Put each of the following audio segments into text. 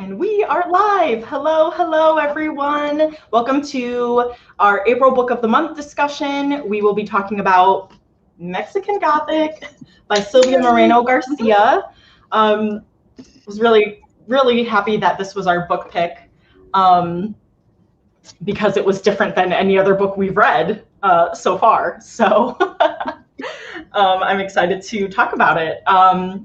And we are live. Hello, everyone. Welcome to our April Book of the Month discussion. We will be talking about Mexican Gothic by Sylvia Moreno-Garcia. Was really happy that this was our book pick because it was different than any other book we've read so far. So I'm excited to talk about it.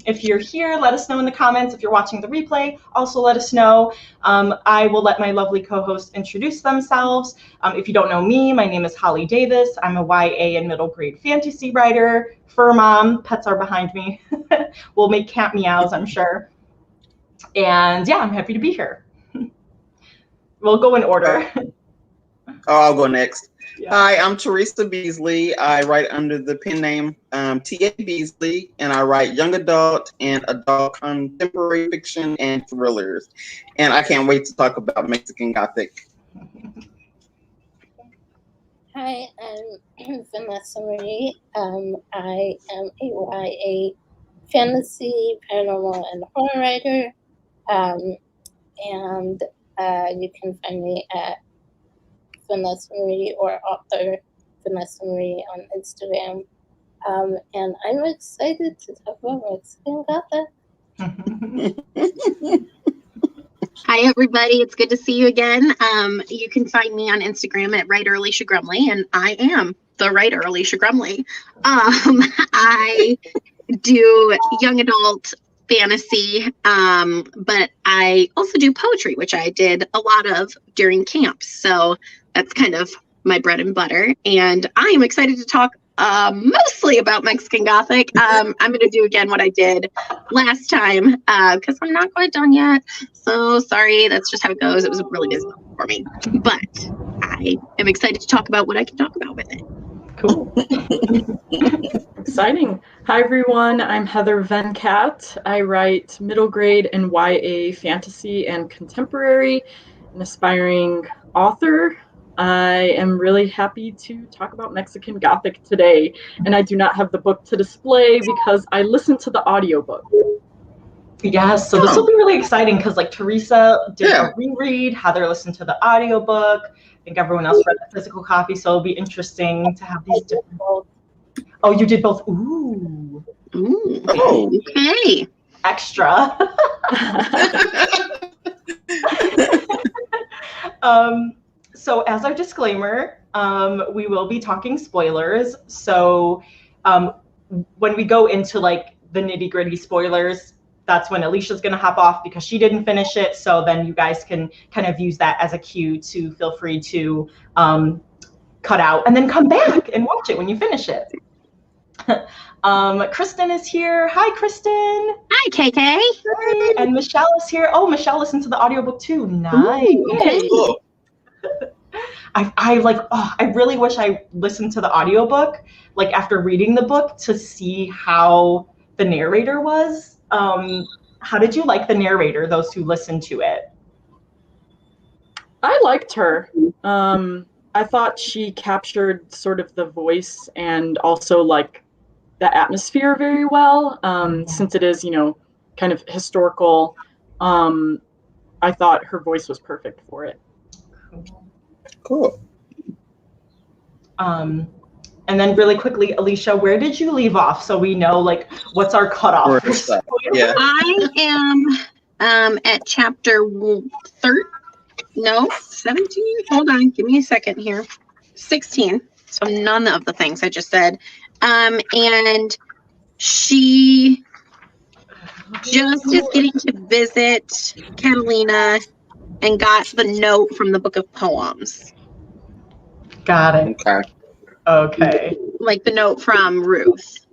If you're here, let us know in the comments. If you're watching the replay, also let us know. I will let my lovely co-hosts introduce themselves. If you don't know me, my name is Holly Davis. I'm a YA and middle grade fantasy writer, fur mom. Pets are behind me. We'll make cat meows, I'm sure. And yeah, I'm happy to be here. We'll go in order. I'll go next. Yeah. Hi, I'm Teresa Beasley. I write under the pen name T.A. Beasley, and I write young adult and adult contemporary fiction and thrillers. And I can't wait to talk about Mexican Gothic. Hi, I'm Vanessa Marie. I am a YA fantasy, paranormal, and horror writer. And you can find me at Vanessa Marie or author Vanessa Marie on Instagram. And I'm excited to talk about Mexican Gothic. Hi, everybody. It's good to see you again. You can find me on Instagram at writer Alicia Grumley, and I am the writer Alicia Grumley. I do young adult fantasy, but I also do poetry, which I did a lot of during camps. So that's kind of my bread and butter. And I am excited to talk mostly about Mexican Gothic. I'm going to do again what I did last time because I'm not quite done yet. So sorry, that's just how it goes. It was really busy for me. But I am excited to talk about what I can talk about with it. Cool. Exciting. Hi, everyone. I'm Heather Venkat. I write middle grade and YA fantasy and contemporary, an aspiring author. I am really happy to talk about Mexican Gothic today, and I do not have the book to display because I listened to the audiobook. Yes, so this will be really exciting because like Teresa did a reread, Heather listened to the audiobook. I think everyone else read the physical copy, so it'll be interesting to have these different. Oh, you did both. Ooh. Ooh. Okay. Extra. So as our disclaimer, we will be talking spoilers. So when we go into like the nitty gritty spoilers, that's when Alicia's going to hop off because she didn't finish it. So then you guys can kind of use that as a cue to feel free to cut out and then come back and watch it when you finish it. Kristen is here. Hi, Kristen. Hi, KK. Hi. And Michelle is here. Oh, Michelle listened to the audiobook too. Nice. Ooh, okay. Cool. I really wish I listened to the audiobook like after reading the book to see how the narrator was. How did you like the narrator, those who listened to it? I liked her. I thought she captured sort of the voice and also like the atmosphere very well. Since it is, kind of historical, I thought her voice was perfect for it. Cool. And then really quickly, Alicia, where did you leave off so we know like what's our cutoff? Yeah. I am at chapter 17. Hold on, give me a second here. 16. So none of the things I just said. And she just is getting to visit Catalina and got the note from the book of poems. Got it. Okay. Like the note from Ruth.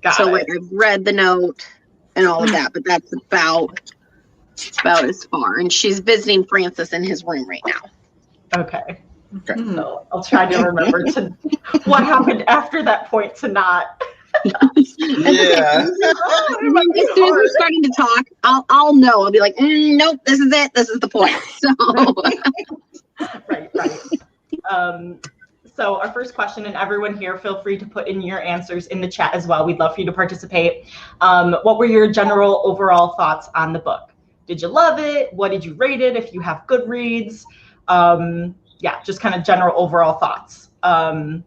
Got it. Like I've read the note and all of that, but that's about as far. And she's visiting Francis in his room right now. Okay. So I'll try to remember what happened after that point to not. Yeah. As soon as we're starting to talk, I'll know. I'll be like, nope, this is it. This is the point. So. Right. So our first question, and everyone here, feel free to put in your answers in the chat as well. We'd love for you to participate. What were your general overall thoughts on the book? Did you love it? What did you rate it if you have Goodreads? Yeah, just kind of general overall thoughts. I'll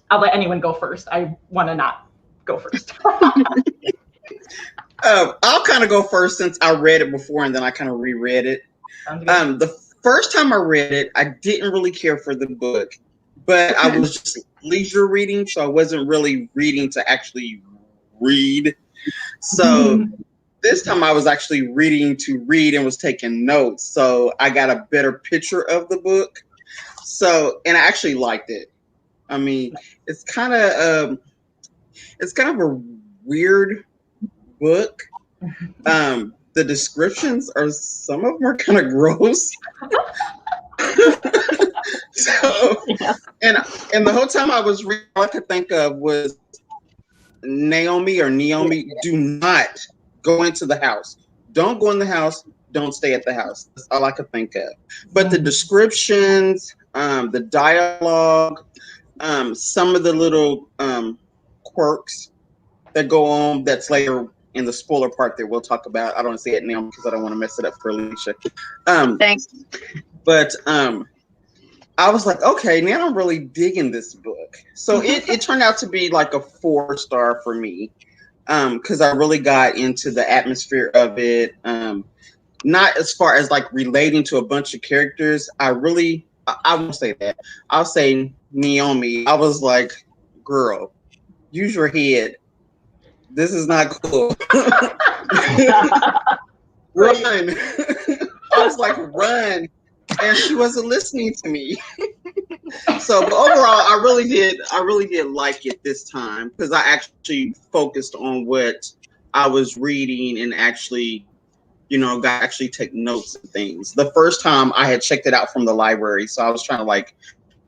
let anyone go first. I want to not go first. I'll kind of go first since I read it before and then I kind of reread it. The first time I read it, I didn't really care for the book, but I was just leisure reading, so I wasn't really reading to actually read. So this time I was actually reading to read and was taking notes, so I got a better picture of the book. So, and I actually liked it. I mean, it's kind of a weird book. The descriptions are, some of them are kind of gross. So, and the whole time I was reading, all I could think of was Naomi, do not go into the house. Don't go in the house. Don't stay at the house. That's all I could think of. But the descriptions, the dialogue, some of the little quirks that go on, that's later in the spoiler part that we'll talk about. I don't want to say it now because I don't want to mess it up for Alicia. Thanks. But I was like, okay, now I'm really digging this book. So it turned out to be like a 4-star for me, because I really got into the atmosphere of it. Not as far as like relating to a bunch of characters. I won't say that. I'll say Naomi. I was like, girl, use your head. This is not cool. Run. I was like, run. And she wasn't listening to me. So, but overall, I really did like it this time because I actually focused on what I was reading and actually, got actually take notes and things. The first time I had checked it out from the library, so I was trying to like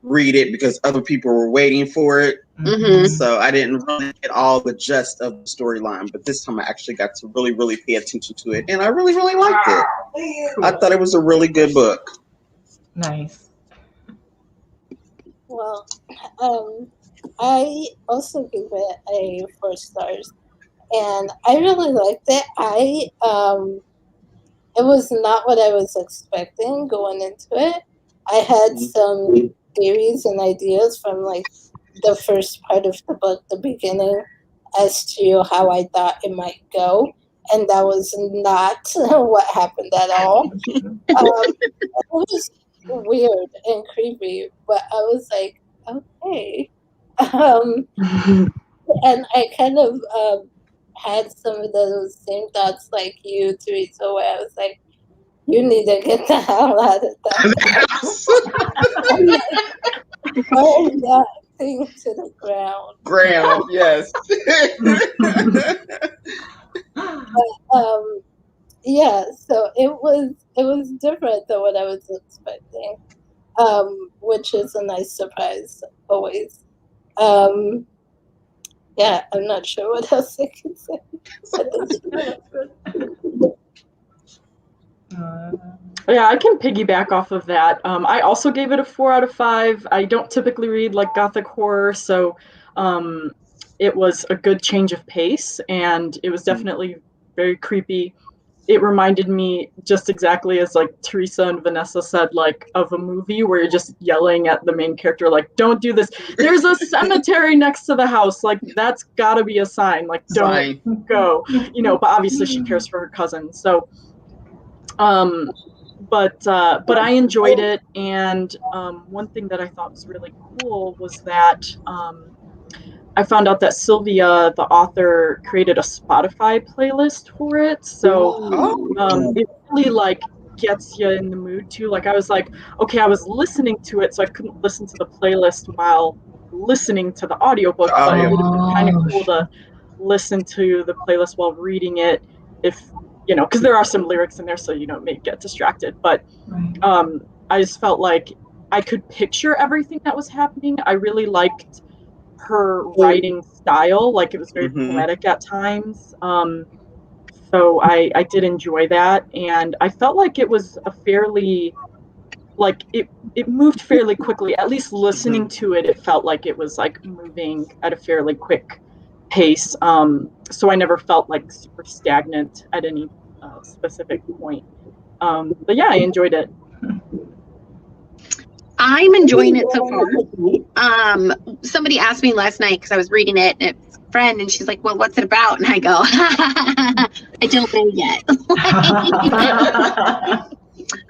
read it because other people were waiting for it. Mm-hmm. So I didn't really get all the gist of the storyline, but this time I actually got to really, really pay attention to it, and I really, really liked it. Cool. I thought it was a really good book. Nice. Well, I also give it a 4 stars, and I really liked it. It was not what I was expecting going into it. I had some theories and ideas from like the first part of the book, the beginning, as to how I thought it might go, and that was not what happened at all. It was weird and creepy, but I was like, okay. And I kind of had some of those same thoughts like you, Teresa, where I was like, you need to get the hell out of that house. Burn that thing to the ground. Yes. But, yeah, so it was different than what I was expecting, which is a nice surprise always. Yeah, I'm not sure what else I can say. Yeah, I can piggyback off of that. I also gave it a 4 out of 5. I don't typically read like Gothic horror, so it was a good change of pace, and it was definitely very creepy. It reminded me just exactly as like Teresa and Vanessa said, like of a movie where you're just yelling at the main character, like, don't do this. There's a cemetery next to the house. Like, that's gotta be a sign. Like, don't go. But obviously she cares for her cousin. So, but I enjoyed it. And one thing that I thought was really cool was that I found out that Sylvia, the author, created a Spotify playlist for it. So it really like gets you in the mood too. Like I was like, okay, I was listening to it, so I couldn't listen to the playlist while listening to the audiobook, but it would have been kind of cool to listen to the playlist while reading it if, because there are some lyrics in there, so it may get distracted. But I just felt like I could picture everything that was happening. I really liked her writing style, like it was very poetic at times. So I did enjoy that, and I felt like it was a fairly, like it moved fairly quickly. At least listening to it, it felt like it was like moving at a fairly quick pace. So I never felt like super stagnant at any specific point. But yeah, I enjoyed it. I'm enjoying it so far. Somebody asked me last night because I was reading it, and it's a friend, and she's like, "Well, what's it about?" And I go, "I don't know yet."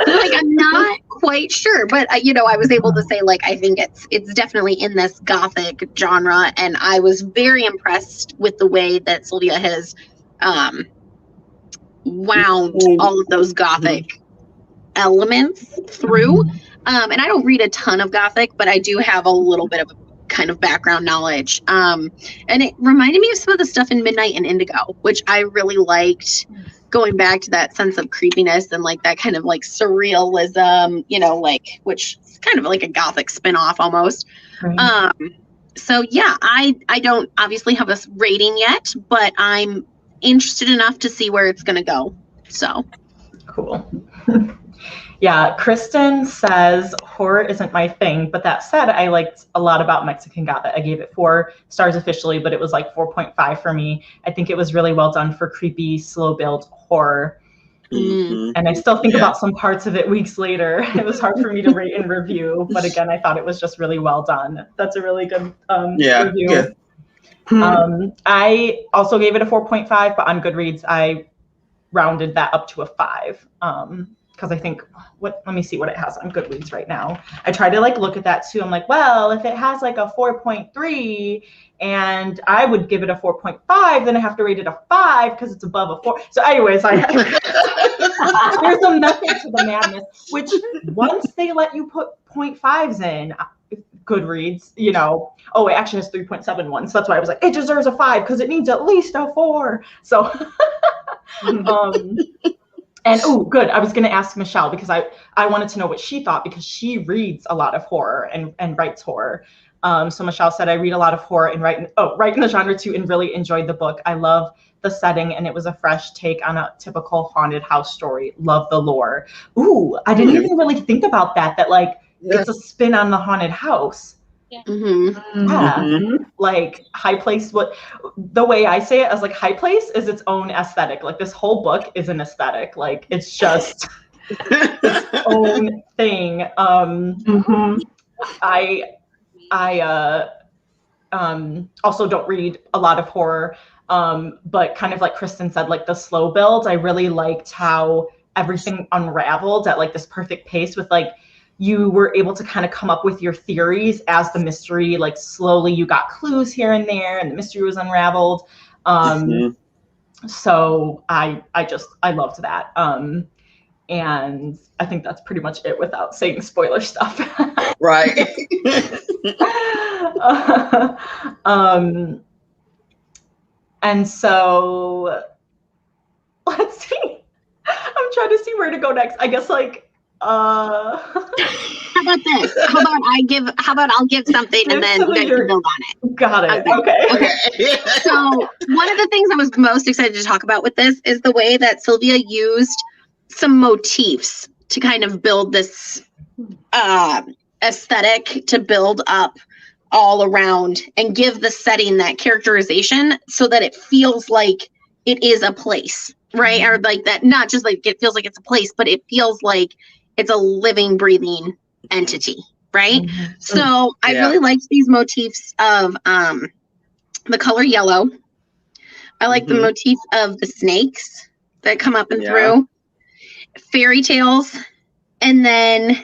Like, I'm not quite sure, but I was able to say, like, I think it's definitely in this Gothic genre, and I was very impressed with the way that Sylvia has wound all of those Gothic elements through. And I don't read a ton of Gothic, but I do have a little bit of kind of background knowledge. And it reminded me of some of the stuff in Midnight and Indigo, which I really liked, going back to that sense of creepiness and like that kind of like surrealism, like, which is kind of like a Gothic spinoff almost. Right. So yeah, I don't obviously have a rating yet, but I'm interested enough to see where it's going to go. So cool. Yeah, Kristen says horror isn't my thing, but that said, I liked a lot about Mexican Gothic. I gave it 4 stars officially, but it was like 4.5 for me. I think it was really well done for creepy, slow build horror. Mm-hmm. And I still think about some parts of it weeks later. It was hard for me to rate and review, but again, I thought it was just really well done. That's a really good review. Yeah. I also gave it a 4.5, but on Goodreads, I rounded that up to a 5. Because I think, let me see what it has on Goodreads right now. I try to like look at that too. I'm like, well, if it has like a 4.3 and I would give it a 4.5, then I have to rate it a 5 because it's above a 4. So anyways, there's a method to the madness, which once they let you put 0.5s in Goodreads, it actually has 3.71. So that's why I was like, it deserves a 5 because it needs at least a 4. So, and good. I was going to ask Michelle because I wanted to know what she thought because she reads a lot of horror and writes horror. So Michelle said, I read a lot of horror and write in the genre too, and really enjoyed the book. I love the setting and it was a fresh take on a typical haunted house story. Love the lore. I didn't even really think about that like it's a spin on the haunted house. Yeah. Mm-hmm. Yeah. Mm-hmm. Like High Place, the way I say it is like High Place is its own aesthetic. Like this whole book is an aesthetic. Like it's just its own thing. Mm-hmm. I also don't read a lot of horror, but kind of like Kristen said, like the slow build, I really liked how everything unraveled at like this perfect pace with like, you were able to kind of come up with your theories as the mystery, like slowly you got clues here and there and the mystery was unraveled. So I loved that. And I think that's pretty much it without saying spoiler stuff. Right. And so let's see. I'm trying to see where to go next. I guess like how about this? How about I'll give something and then you guys can build on it. Got it. Okay. So one of the things I was most excited to talk about with this is the way that Sylvia used some motifs to kind of build this aesthetic, to build up all around and give the setting that characterization so that it feels like it is a place, right? Or like that, not just like it feels like it's a place, but it feels like it's a living, breathing entity, right? Mm-hmm. So I really liked these motifs of the color yellow. I like the motif of the snakes that come up and through, fairy tales, and then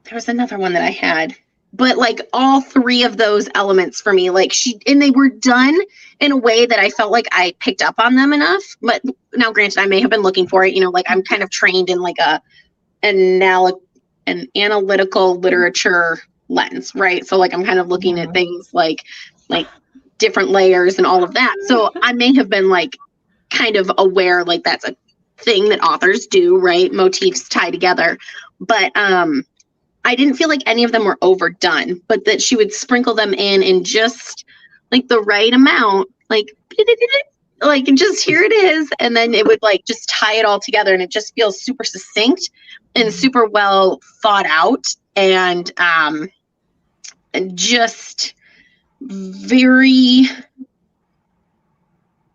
there was another one that I had. But like all 3 of those elements for me, like and they were done in a way that I felt like I picked up on them enough. But now granted, I may have been looking for it, like I'm kind of trained in like an analytical literature lens, right? So like I'm kind of looking at things like different layers and all of that. So I may have been like kind of aware, like that's a thing that authors do, right? Motifs tie together. But I didn't feel like any of them were overdone, but that she would sprinkle them in just like the right amount, like just here it is. And then it would like just tie it all together. And it just feels super succinct and super well thought out and just very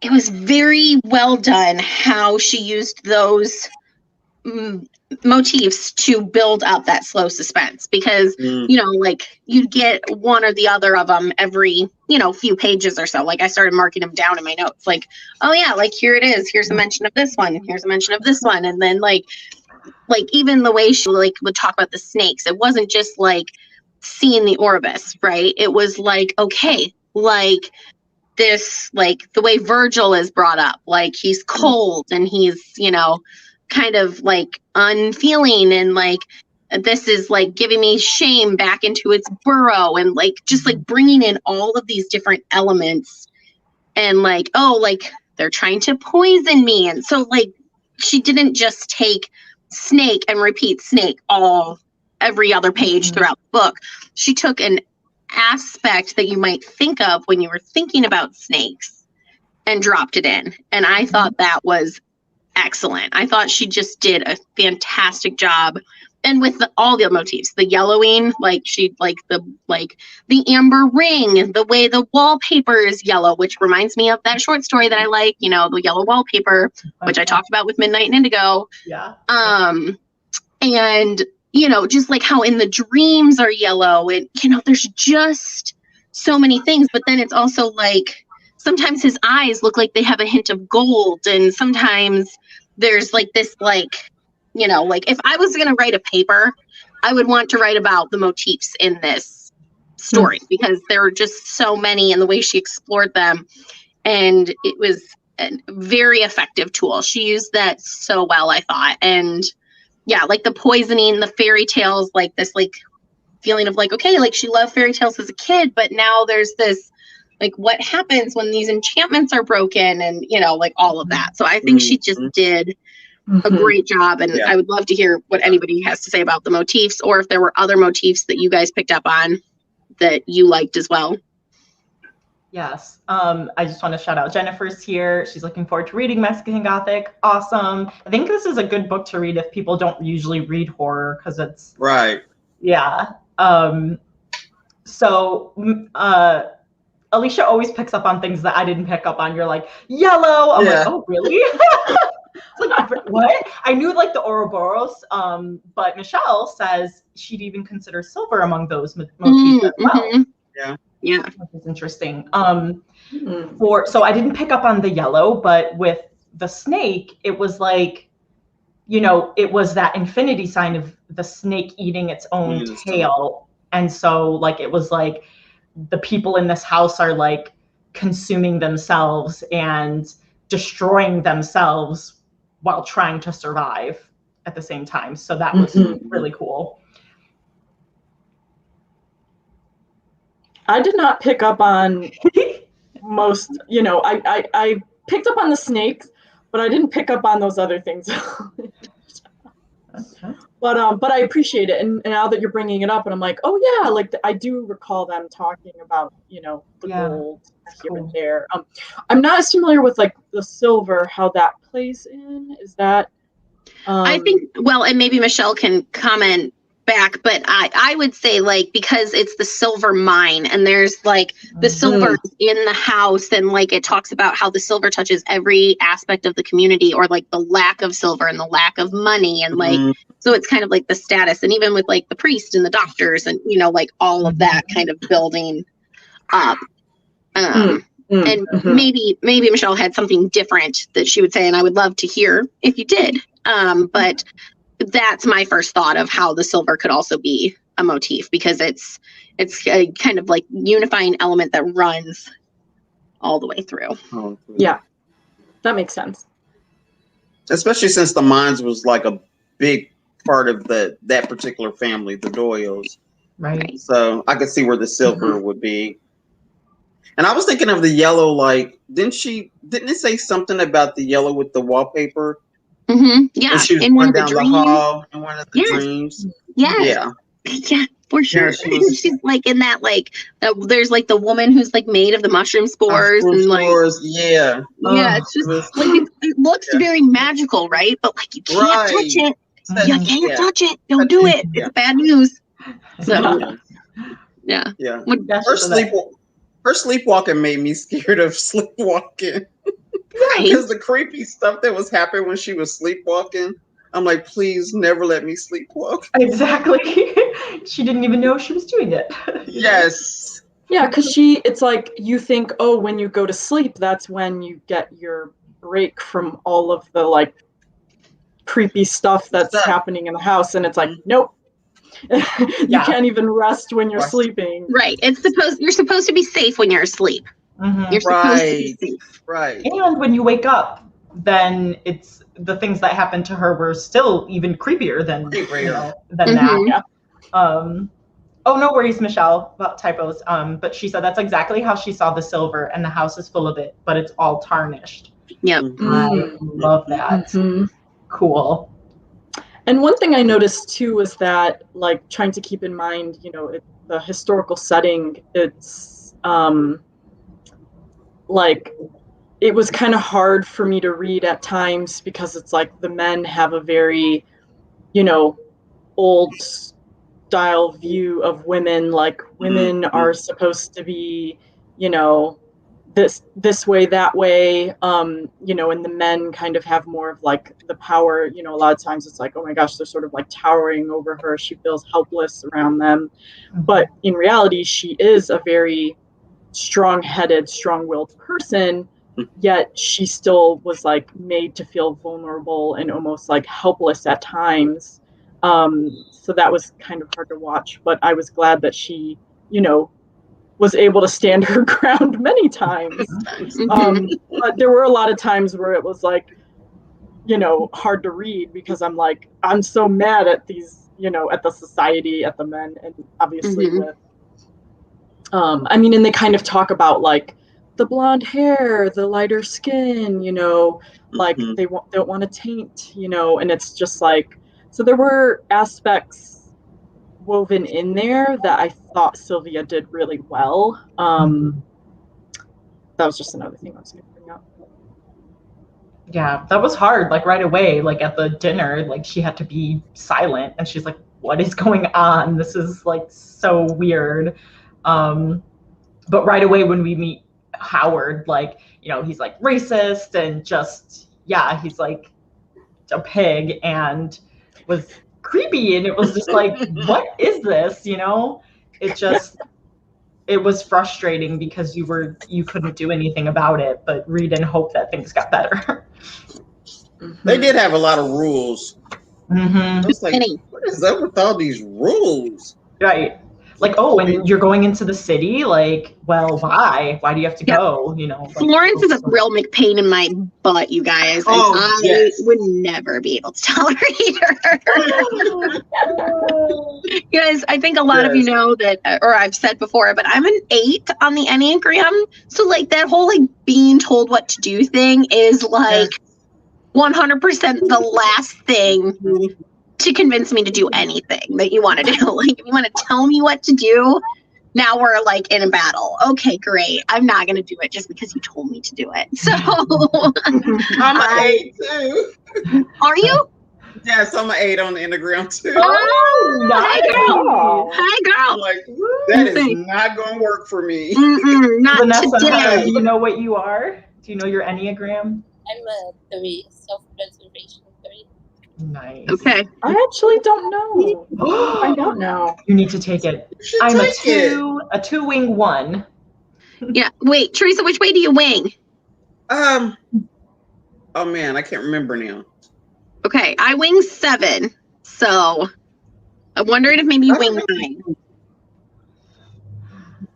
it was very well done how she used those motifs to build up that slow suspense, because you know, like, you'd get one or the other of them every, you know, few pages or so. Like, I started marking them down in my notes, like, oh yeah, like, here it is, here's a mention of this one, here's a mention of this one. And then like even the way she like would talk about the snakes, it wasn't just like seeing the Oribus, right? It was like, okay, like this, like the way Virgil is brought up, like he's cold and he's, you know, kind of like unfeeling, and like this is like giving me shame back into its burrow, and like just like bringing in all of these different elements, and like, oh, like they're trying to poison me. And so like she didn't just take snake and repeat snake every other page throughout the book. She took an aspect that you might think of when you were thinking about snakes and dropped it in. And I thought that was excellent. I thought she just did a fantastic job. And with all the motifs, the yellowing, like she like the amber ring, the way the wallpaper is yellow, which reminds me of that short story that I like, you know, the yellow wallpaper, which I talked about with Midnight and Indigo. Yeah. And you know, just like how in the dreams are yellow, and you know, there's just so many things. But then it's also like sometimes his eyes look like they have a hint of gold, and sometimes there's like this, like, you know, like if I was going to write a paper, I would want to write about the motifs in this story because there are just so many, and the way she explored them. And it was a very effective tool. She used that so well, I thought. And yeah, like the poisoning, the fairy tales, like this, like feeling of like, okay, like she loved fairy tales as a kid, but now there's this, like, what happens when these enchantments are broken, and, you know, like all of that. So I think she just did a great job. And I would love to hear what anybody has to say about the motifs, or if there were other motifs that you guys picked up on that you liked as well. Yes. I just want to shout out Jennifer's here. She's looking forward to reading Mexican Gothic. Awesome. I think this is a good book to read if people don't usually read horror, because it's right. Yeah. So Alicia always picks up on things that I didn't pick up on. You're like, yellow. I'm like, oh, really? Like, what? I knew like the Ouroboros, but Michelle says she'd even consider silver among those motifs as well. Yeah, which is interesting. So I didn't pick up on the yellow, but with the snake, it was like, you know, it was that infinity sign of the snake eating its own tail, and so like it was like the people in this house are like consuming themselves and destroying themselves while trying to survive at the same time. So that was really cool. I did not pick up on most, you know, I picked up on the snakes, but I didn't pick up on those other things. But I appreciate it. And now that you're bringing it up, and I'm like, oh yeah, like I do recall them talking about, you know, the gold here and there. I'm not as familiar with like the silver, how that plays in. Is that? I think, well, and maybe Michelle can comment back, but I would say, like, because it's the silver mine, and there's like the silver in the house, and like it talks about how the silver touches every aspect of the community, or like the lack of silver and the lack of money, and like so it's kind of like the status, and even with like the priest and the doctors, and you know, like all of that kind of building up. And maybe Michelle had something different that she would say, and I would love to hear if you did. But that's my first thought of how the silver could also be a motif, because it's a kind of like unifying element that runs all the way through. Yeah, that makes sense. Especially since the mines was like a big part of that particular family, the Doyles. Right. So I could see where the silver would be. And I was thinking of the yellow, like, didn't it say something about the yellow with the wallpaper? Yeah, and she was in one of the down dreams. The hall in one of the dreams. Yeah, for sure. Yeah, she's like in that, like, there's like the woman who's like made of the mushroom spores, yeah. It's just like it looks very magical, right? But like you can't touch it. You can't touch it. Don't do it. It's bad news. So Her sleepwalking made me scared of sleepwalking. Yeah, because the creepy stuff that was happening when she was sleepwalking. I'm like, please never let me sleepwalk. Exactly. She didn't even know she was doing it. Yes. Yeah, because it's like you think, oh, when you go to sleep, that's when you get your break from all of the like creepy stuff that's happening in the house, and it's like, nope. You can't even rest when you're sleeping. Right. You're supposed to be safe when you're asleep. You're supposed to be safe. Right. And when you wake up, then it's the things that happened to her were still even creepier than that. Yeah. Oh, no worries, Michelle, about typos. But she said that's exactly how she saw the silver, and the house is full of it, but it's all tarnished. Yep. I love that. Cool. And one thing I noticed too was that, like, trying to keep in mind, the historical setting, it's like, it was kind of hard for me to read at times because it's like the men have a very, old style view of women. Like, women are supposed to be, this way, that way, and the men kind of have more of like the power. A lot of times it's like, oh my gosh, they're sort of like towering over her. She feels helpless around them. But in reality, she is a very strong-headed, strong-willed person, yet she still was like made to feel vulnerable and almost like helpless at times. So that was kind of hard to watch, but I was glad that she, was able to stand her ground many times. But there were a lot of times where it was like, hard to read because I'm so mad at these, at the society, at the men, and obviously with, and they kind of talk about like the blonde hair, the lighter skin, like they don't want to taint, and it's just like, so there were aspects woven in there that I thought Sylvia did really well. That was just another thing I was going to bring up. Yeah, that was hard. Like right away, like at the dinner, like she had to be silent, and she's like, "What is going on? This is like so weird." But right away when we meet Howard, like, he's like racist and just, he's like a pig and was creepy, and it was just like, what is this? It was frustrating because you couldn't do anything about it but read and hope that things got better. They did have a lot of rules. I was like, what is up with all these rules? Right. Like, oh, and you're going into the city? Like, well, why? Why do you have to go? Like, Florence is a real McPain in my butt, you guys. I would never be able to tolerate her. You guys, I think a lot of you know that, or I've said before, but I'm an 8 on the Enneagram. So, like, that whole, like, being told what to do thing is, like, 100% the last thing to convince me to do anything that you want to do. Like, if you want to tell me what to do, now we're like in a battle. Okay, great. I'm not going to do it just because you told me to do it. So I'm an 8 too. Are you? Yes, I'm an 8 on the Enneagram too. Oh, nice. Hey girl. Hey girl. I'm like, that is not going to work for me. Not Vanessa, today. do you know what you are? Do you know your Enneagram? I'm a 3, self-preservation 3. Nice. Okay. I actually don't know. I don't know. You need to take it. I'm a 2-wing 1. Yeah. Wait, Teresa, which way do you wing? Oh man, I can't remember now. Okay, I wing 7. So I'm wondering if maybe you wing 9.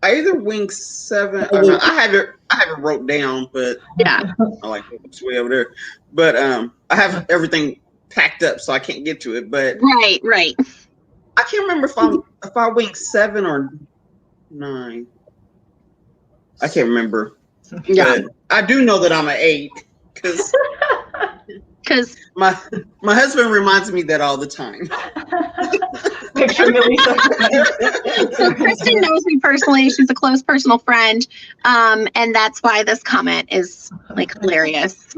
I either wing 7 or 9. I have it wrote down, but yeah, I like it's way over there. But I have everything packed up, so I can't get to it. But right. I can't remember if I wing 7 or 9. I can't remember. Yeah, but I do know that I'm an 8 because my husband reminds me that all the time. Picturing Elisa. So Kristen knows me personally. She's a close personal friend, and that's why this comment is like hilarious.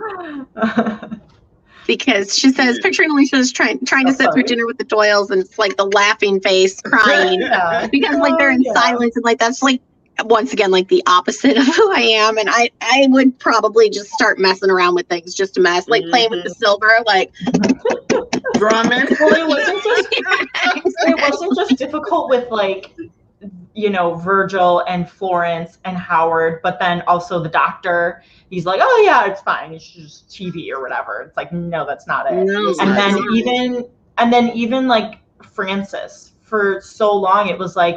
Because she says, picturing Alicia's trying to sit through dinner with the Doyles, and it's like the laughing face, crying because like they're in silence, and like that's like once again, like the opposite of who I am. And I would probably just start messing around with things just to mess, like playing with the silver, like drumming. Well, it wasn't just difficult with like, you know, Virgil and Florence and Howard, but then also the doctor. He's like, oh yeah, it's fine. It's just TV or whatever. It's like, no, that's not it. No, and then even like Francis, for so long, it was like,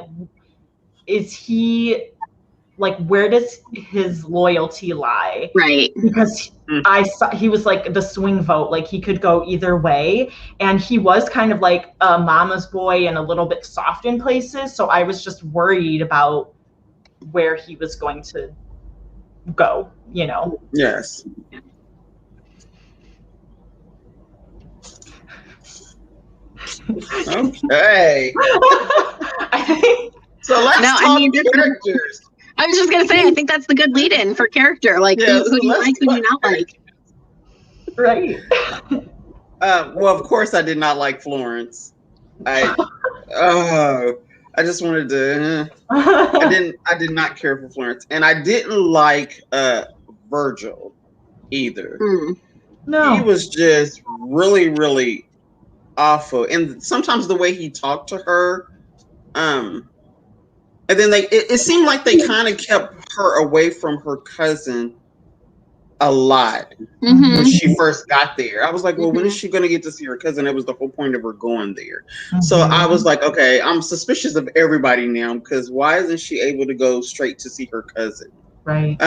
is he like, where does his loyalty lie? right. Because I saw he was like the swing vote, like he could go either way, and he was kind of like a mama's boy and a little bit soft in places, so I was just worried about where he was going to go, you know. Yes. Okay. So let's talk characters. I was just gonna say, I think that's the good lead-in for character. Like, who do you like, who do you not like? Right. Well, of course, I did not like Florence. I just wanted to. I did not care for Florence, and I didn't like Virgil either. No, he was just really, really awful, and sometimes the way he talked to her, and then it seemed like they kind of kept her away from her cousin a lot when she first got there. I was like, well, when is she going to get to see her cousin? It was the whole point of her going there. So I was like, okay, I'm suspicious of everybody now, because why isn't she able to go straight to see her cousin? Right.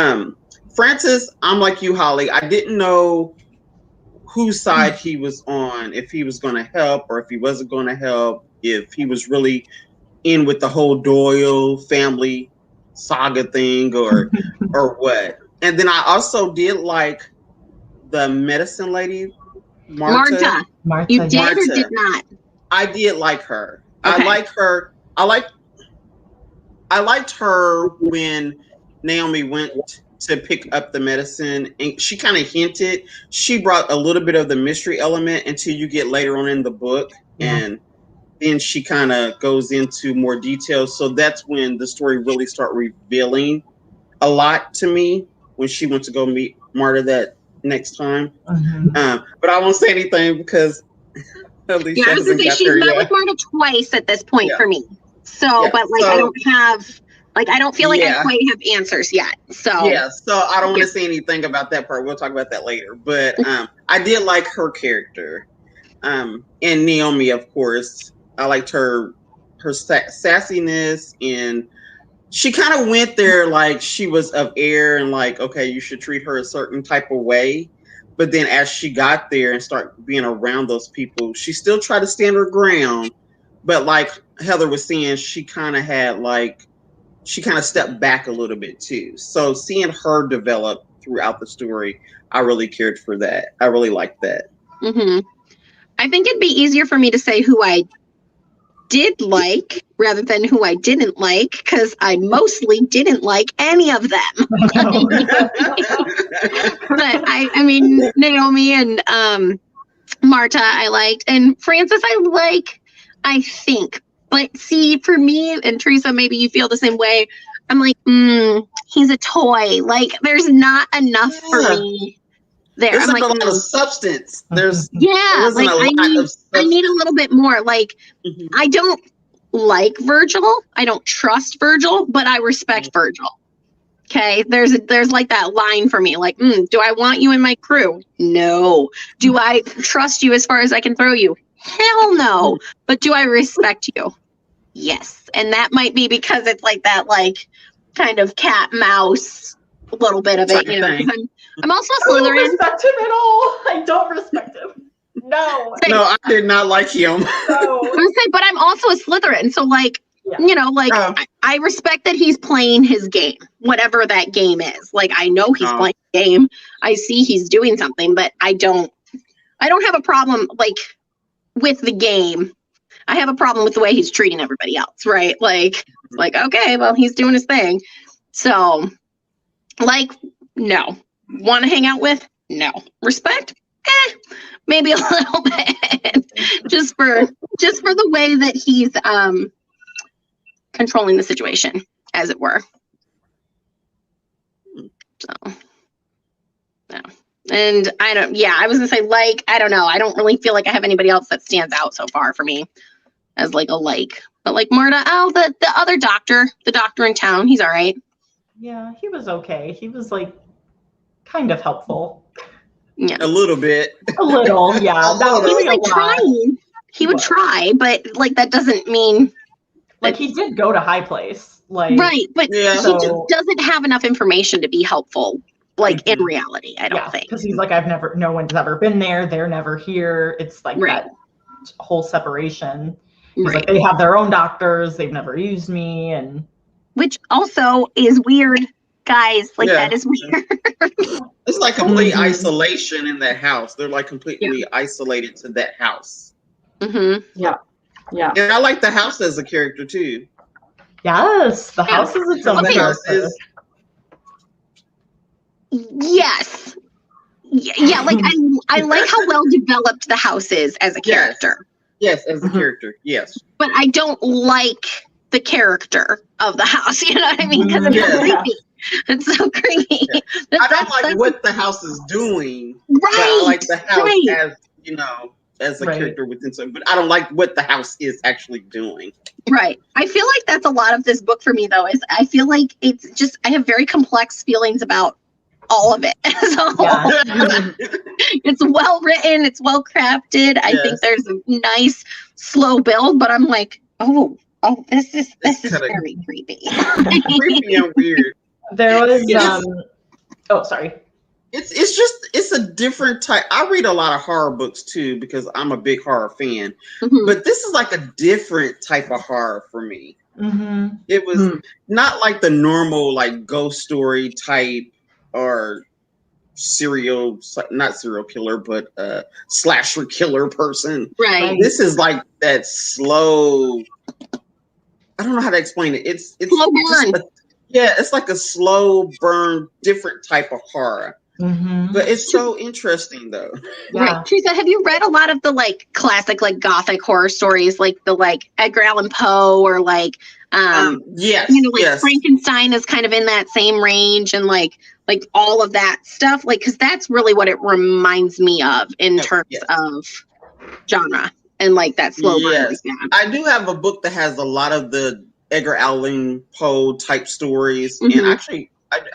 Francis, I'm like you, Holly. I didn't know whose side he was on, if he was going to help or if he wasn't going to help, if he was really in with the whole Doyle family saga thing or what. And then I also did like the medicine lady, Marta. You did or did not? I did like her. Okay. I like her. I liked her when Naomi went to pick up the medicine, and she kind of hinted. She brought a little bit of the mystery element until you get later on in the book, and then she kind of goes into more details. So that's when the story really started revealing a lot to me, when she went to go meet Marta that next time. But I won't say anything because Alicia I was gonna say she's met with Marta twice at this point for me. So, but like, I don't feel like I quite have answers yet. So so I don't want to say anything about that part. We'll talk about that later. But I did like her character, and Naomi, of course. I liked her sassiness, and she kind of went there like she was of air and like, okay, you should treat her a certain type of way. But then as she got there and started being around those people, she still tried to stand her ground. But like Heather was saying, she kind of stepped back a little bit too. So seeing her develop throughout the story, I really cared for that. I really liked that. I think it'd be easier for me to say who I did like rather than who I didn't like, because I mostly didn't like any of them. But I mean, Naomi and Marta I liked, and Francis I think. But see, for me, and Teresa, maybe you feel the same way, I'm like, he's a toy. Like, there's not enough for me there. There's I'm like, a lot of substance. I need a little bit more. Like, I don't like Virgil. I don't trust Virgil, but I respect Virgil. Okay, there's like that line for me. Like, do I want you in my crew? No. Do I trust you as far as I can throw you? Hell no. But do I respect you? Yes. And that might be because it's like that, like, kind of cat mouse little bit of it, you know. I'm also a Slytherin. I don't respect him at all. I don't respect him. No. No, I did not like him. No. But I'm also a Slytherin. So, like, you know, like, I respect that he's playing his game, whatever that game is. Like, I know he's playing the game. I see he's doing something, but I don't have a problem, like, with the game. I have a problem with the way he's treating everybody else, right? Like, okay, well, he's doing his thing. So, like, no. Want to hang out with? No. Respect? Maybe a little bit. just for the way that he's controlling the situation, as it were. So, yeah. And I was gonna say, like, I don't know. I don't really feel like I have anybody else that stands out so far for me as like a like. But like Marta, the other doctor, the doctor in town, he's all right. Yeah, he was okay. He was like kind of helpful. Yeah. A little bit. A little, yeah. That would He was be a like lot. trying. He would try, but like that doesn't mean Like he did go to High Place. Like right, but Yeah. he just doesn't have enough information to be helpful, like in reality, I don't think. Because he's like, no one's ever been there, they're never here. It's like that whole separation. He's like, they have their own doctors, they've never used me, and which also is weird, guys. Like that is weird. It's like complete isolation in that house. They're like completely isolated to that house. Mm-hmm. Yeah. Yeah. And I like the house as a character too. Yes, the house is its own character. Yes. Yeah, like I like how well developed the house is as a character. Yes, as a character, yes. But I don't like the character of the house, you know what I mean? Because it's so creepy. It's so creepy. Yeah. I don't like what the house is doing. Right. But I like the house as, you know, as a character within something. But I don't like what the house is actually doing. Right. I feel like that's a lot of this book for me, though, is I feel like it's just, I have very complex feelings about all of it. So it's well written, it's well crafted. I think there's a nice slow build, but I'm like, oh, this is very creepy. Creepy and weird. There was sorry. It's a different type. I read a lot of horror books too because I'm a big horror fan. But this is like a different type of horror for me. It was not like the normal like ghost story type or not serial killer, but slasher killer person. Right. This is like that slow. I don't know how to explain it. It's slow burn. It's like a slow burn, different type of horror. But it's so interesting though. Right. Teresa, have you read a lot of the like classic like Gothic horror stories, like the like Edgar Allan Poe or like Frankenstein is kind of in that same range, and like all of that stuff, like because that's really what it reminds me of in terms of genre and like that slow burn. I do have a book that has a lot of the Edgar Allan Poe type stories, and I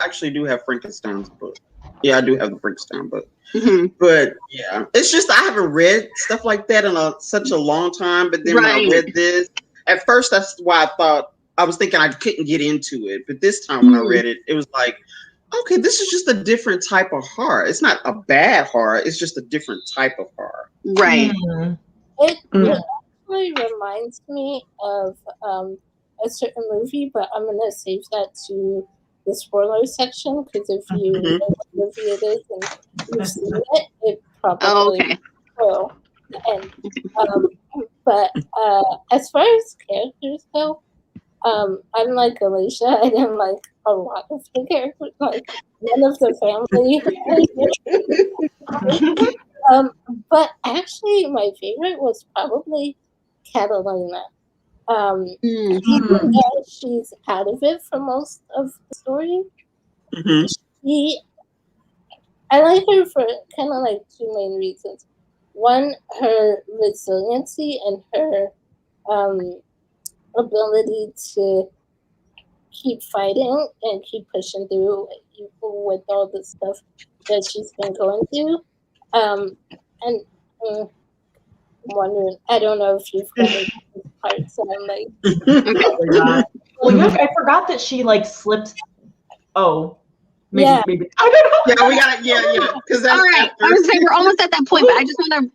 actually do have Frankenstein's book. Yeah, I do have the Frankenstein book. But yeah, it's just I haven't read stuff like that in such a long time. But then when I read this, at first that's why I was thinking I couldn't get into it. But this time when I read it, it was like, okay, this is just a different type of horror. It's not a bad horror. It's just a different type of horror. Right. It actually reminds me of a certain movie, but I'm going to save that to the spoiler section, because if you know what movie it is and you've seen it, it probably will. And, but as far as characters go, I'm like Alicia. I didn't like a lot of the characters, like none of the family. But actually, my favorite was probably Catalina. Even though she's out of it for most of the story, I like her for kind of like two main reasons. One, her resiliency and her ability to keep fighting and keep pushing through even with all the stuff that she's been going through. And I'm wondering, I don't know if you've read this part, so I'm like, well, yeah, I forgot that she like slipped. Maybe I don't know. We got it. Because all right, I was saying we're almost at that point, but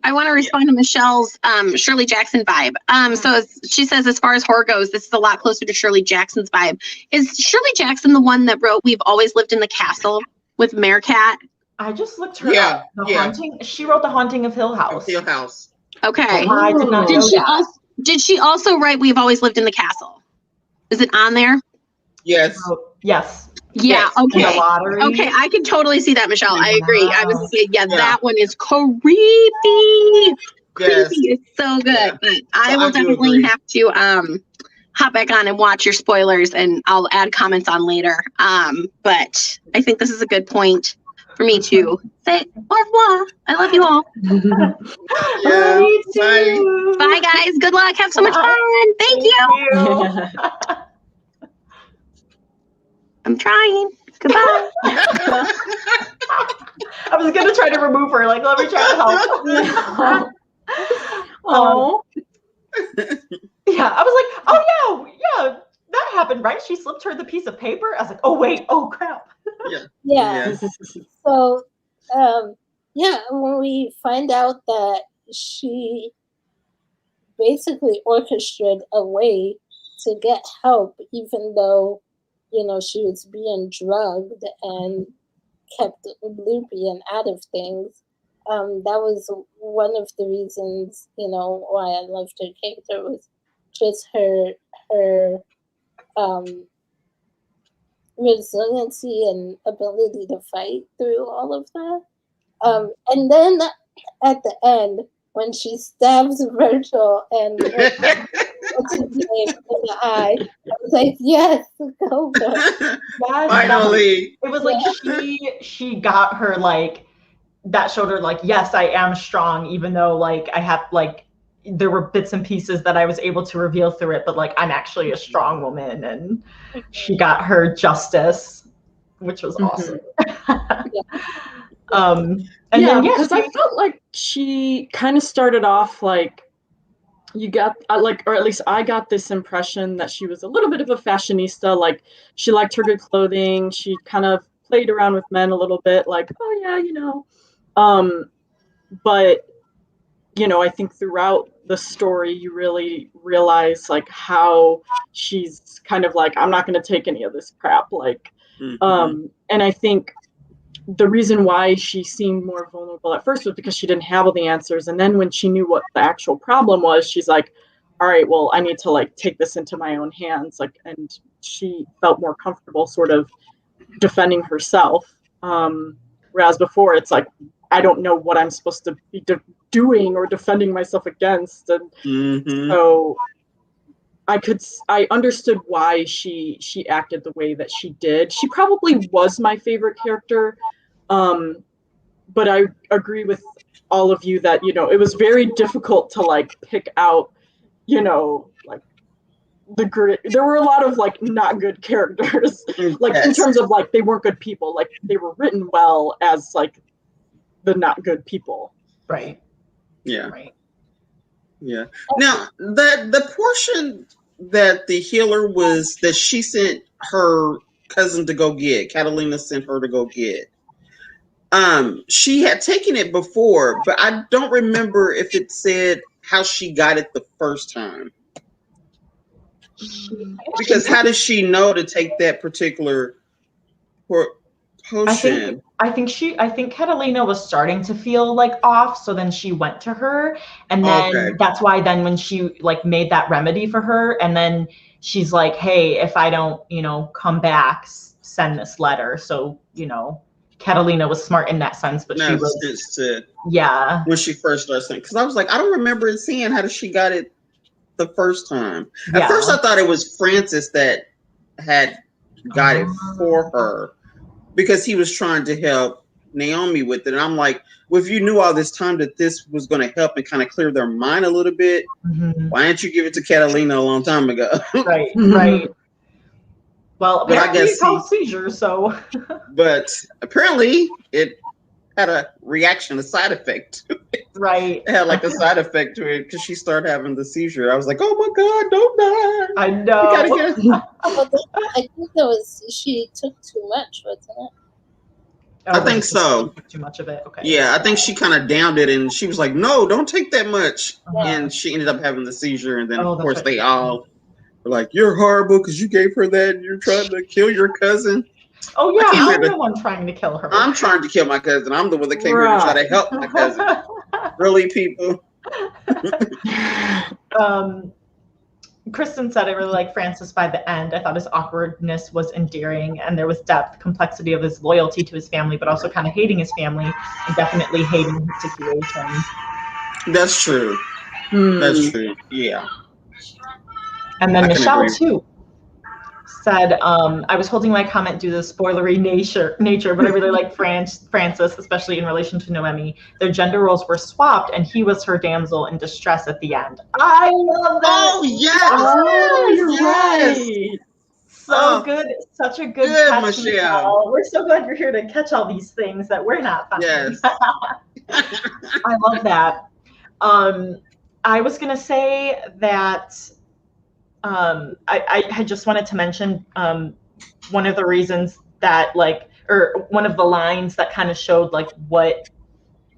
I want to respond to Michelle's Shirley Jackson vibe. So she says, as far as horror goes, this is a lot closer to Shirley Jackson's vibe. Is Shirley Jackson the one that wrote "We've Always Lived in the Castle" with Meerkat? I just looked her up. Haunting. She wrote The Haunting of Hill House. Hill House. Okay. I did not know that. Did she also write "We've Always Lived in the Castle"? Is it on there? Yes. Yes. Yeah. Okay. The lottery. Okay. I can totally see that, Michelle. I agree. I was saying, that one is creepy. Yes. Creepy is so good. Yeah. But I will definitely have to hop back on and watch your spoilers, and I'll add comments on later. But I think this is a good point for me to say au revoir. I love you all. Yeah. Me Bye. too. Bye, guys. Good luck. Have so much Bye. fun. Thank you. I'm trying. Goodbye. I was gonna try to remove her. Like, let me try to help. Oh. Yeah, I was like, oh yeah, that happened, right? She slipped her the piece of paper. I was like, oh wait, oh crap. Yeah. So, when we find out that she basically orchestrated a way to get help, even though, she was being drugged and kept loopy and out of things. That was one of the reasons, why I loved her character, was just her resiliency and ability to fight through all of that. And then at the end, when she stabs Virgil and what's his name in the eye, I was like, yes, go girl. Finally. It was like she got her, like, that showed her, like, yes, I am strong, even though, like, I have, like, there were bits and pieces that I was able to reveal through it, but, like, I'm actually a strong woman, and she got her justice, which was awesome. Because I felt like she kind of started off like, you got or at least I got this impression that she was a little bit of a fashionista. Like, she liked her good clothing. She kind of played around with men a little bit, like, oh yeah, but I think throughout the story you really realize, like, how she's kind of like, I'm not going to take any of this crap, like, and I think the reason why she seemed more vulnerable at first was because she didn't have all the answers. And then when she knew what the actual problem was, she's like, all right, well, I need to, like, take this into my own hands. Like, and she felt more comfortable sort of defending herself. Whereas before it's like, I don't know what I'm supposed to be doing or defending myself against. And so I understood why she acted the way that she did. She probably was my favorite character. But I agree with all of you that, it was very difficult to, like, pick out, like, the great. There were a lot of, like, not good characters, like, in terms of, like, they weren't good people. Like, they were written well as, like, the not good people. Right. Yeah. Right. Yeah. Now, the portion that the healer was, that she sent her cousin to go get, Catalina sent her to go get, she had taken it before, but I don't remember if it said how she got it the first time. Because how does she know to take that particular potion? I think Catalina was starting to feel, like, off, so then she went to her, and then that's why then when she, like, made that remedy for her, and then she's like, hey, if I don't, come back, send this letter. So, Catalina was smart in that sense, but she was when she first started saying, because I was like, I don't remember it seeing how she got it the first time. At first I thought it was Francis that had got it for her, because he was trying to help Naomi with it. And I'm like, well, if you knew all this time that this was going to help and kind of clear their mind a little bit, why didn't you give it to Catalina a long time ago? Right. Well, but I guess it's called seizure, so. But apparently it had a reaction, a side effect. Right. It had, like, a side effect to it, because she started having the seizure. I was like, oh my God, don't die. I know. I think she took too much, wasn't it? I think so. Too much of it. Okay. Yeah, I think she kind of downed it, and she was like, no, don't take that much. And she ended up having the seizure. And then, of course, they all were like, you're horrible because you gave her that, and you're trying to kill your cousin. Oh, yeah, I'm the one trying to kill her. I'm trying to kill my cousin. I'm the one that came here to try to help my cousin. Really, people? Kristen said, I really like Francis by the end. I thought his awkwardness was endearing, and there was depth, complexity of his loyalty to his family, but also kind of hating his family and definitely hating his situation. That's true. That's true. Yeah. And then I can Michelle agree. too said, I was holding my comment due to the spoilery nature, but I really like Francis, especially in relation to Noemi. Their gender roles were swapped, and he was her damsel in distress at the end. I love that. Oh yes, Oh, you're yes. right. So good. Such a good catch, Michelle. We're so glad you're here to catch all these things that we're not finding. Yes. I love that. I was going to say that I had just wanted to mention one of the reasons that or one of the lines that kind of showed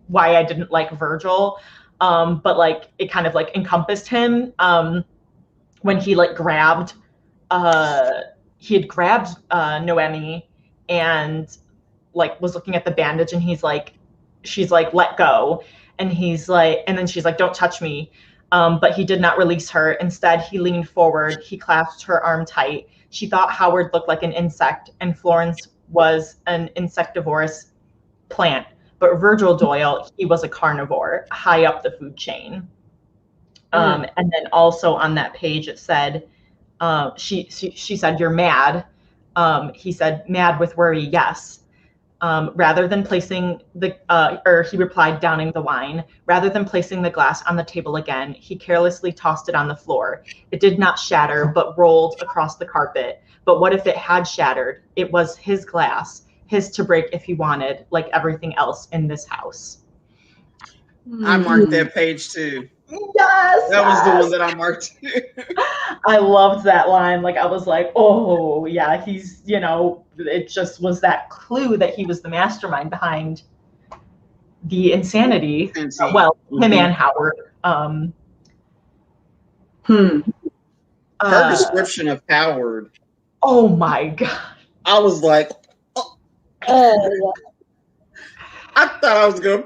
why I didn't like Virgil, but it kind of encompassed him when he grabbed he had grabbed Noemi and was looking at the bandage, and she's like, let go, and and then she's like, don't touch me. But he did not release her. Instead, he leaned forward. He clasped her arm tight. She thought Howard looked like an insect, and Florence was an insectivorous plant. But Virgil Doyle, he was a carnivore, high up the food chain. And then also on that page, it said, she said, you're mad. He said, mad with worry, yes. Rather than placing he replied, downing the wine. Rather than placing the glass on the table again, he carelessly tossed it on the floor. It did not shatter, but rolled across the carpet. But what if it had shattered? It was his glass, his to break if he wanted, like everything else in this house. I marked that page too. Yes, that was the one that I marked. I loved that line. I was like, oh yeah, he's, it just was that clue that he was the mastermind behind the insanity. Well, him and Howard. Her description of Howard. Oh my God. I was like, oh. I thought I was gonna